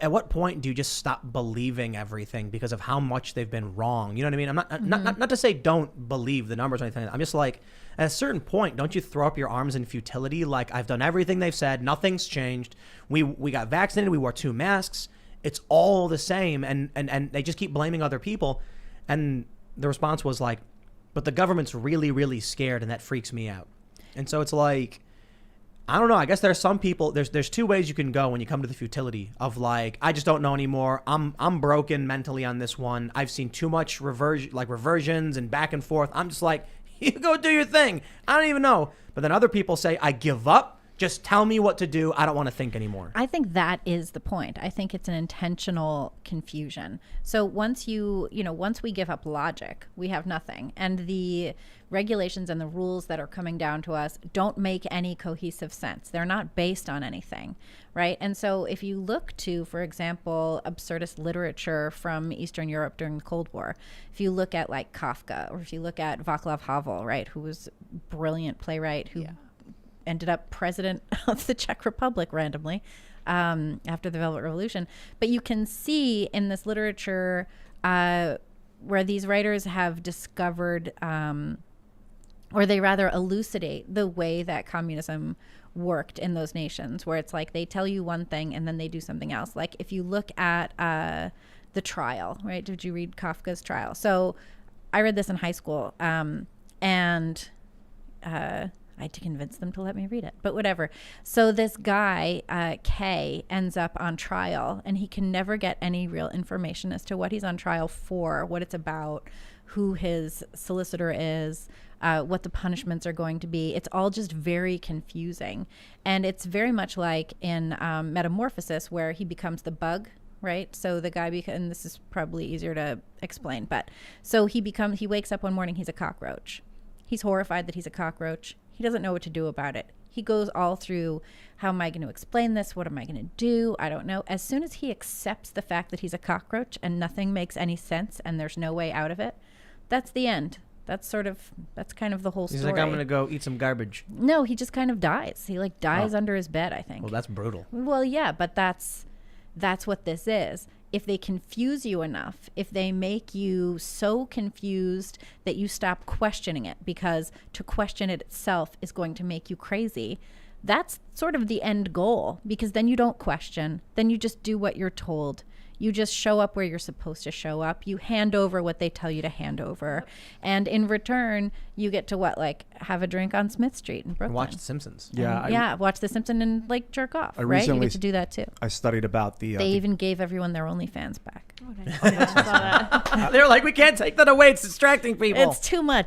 At what point do you just stop believing everything because of how much they've been wrong? You know what I mean? I'm not to say don't believe the numbers or anything. I'm just like, at a certain point, don't you throw up your arms in futility? Like, I've done everything they've said. Nothing's changed. We got vaccinated. We wore 2 masks. It's all the same. And they just keep blaming other people. And the response was like, but the government's really, really scared, and that freaks me out. And so it's like, I don't know. I guess there's some people. There's 2 ways you can go when you come to the futility of like, I just don't know anymore. I'm broken mentally on this one. I've seen too much reversions and back and forth. I'm just like, you go do your thing. I don't even know. But then other people say, I give up. Just tell me what to do. I don't want to think anymore. I think that is the point. I think it's an intentional confusion. So once once we give up logic, we have nothing. And the regulations and the rules that are coming down to us don't make any cohesive sense. They're not based on anything, right? And so if you look to, for example, absurdist literature from Eastern Europe during the Cold War, if you look at like Kafka, or if you look at Václav Havel, right, who was a brilliant playwright who ended up president of the Czech Republic randomly after the Velvet Revolution. But you can see in this literature where these writers have discovered, or they rather elucidate the way that communism worked in those nations, where it's like they tell you one thing and then they do something else. Like if you look at The Trial, right? Did you read Kafka's Trial? So I read this in high school, and I had to convince them to let me read it, but whatever. So this guy, Kay, ends up on trial, and he can never get any real information as to what he's on trial for, what it's about, who his solicitor is, what the punishments are going to be. It's all just very confusing. And it's very much like in Metamorphosis, where he becomes the bug, right? So the guy, and this is probably easier to explain, but so he wakes up one morning, he's a cockroach. He's horrified that he's a cockroach. He doesn't know what to do about it. He goes all through, how am I going to explain this? What am I going to do? I don't know. As soon as he accepts the fact that he's a cockroach and nothing makes any sense and there's no way out of it, that's the end. That's kind of the whole story. He's like, I'm going to go eat some garbage. No, he just kind of dies. He like dies under his bed, I think. Well, that's brutal. Well, yeah, but that's what this is. If they confuse you enough, if they make you so confused that you stop questioning it, because to question it itself is going to make you crazy, that's sort of the end goal, because then you don't question, then you just do what you're told. You just show up where you're supposed to show up. You hand over what they tell you to hand over. And in return, you get to have a drink on Smith Street in Brooklyn. Watch The Simpsons. Yeah, watch The Simpsons and jerk off, right? You get to do that too. I studied about They even gave everyone their OnlyFans back. Okay. I saw that. They're like, we can't take that away. It's distracting people. It's too much.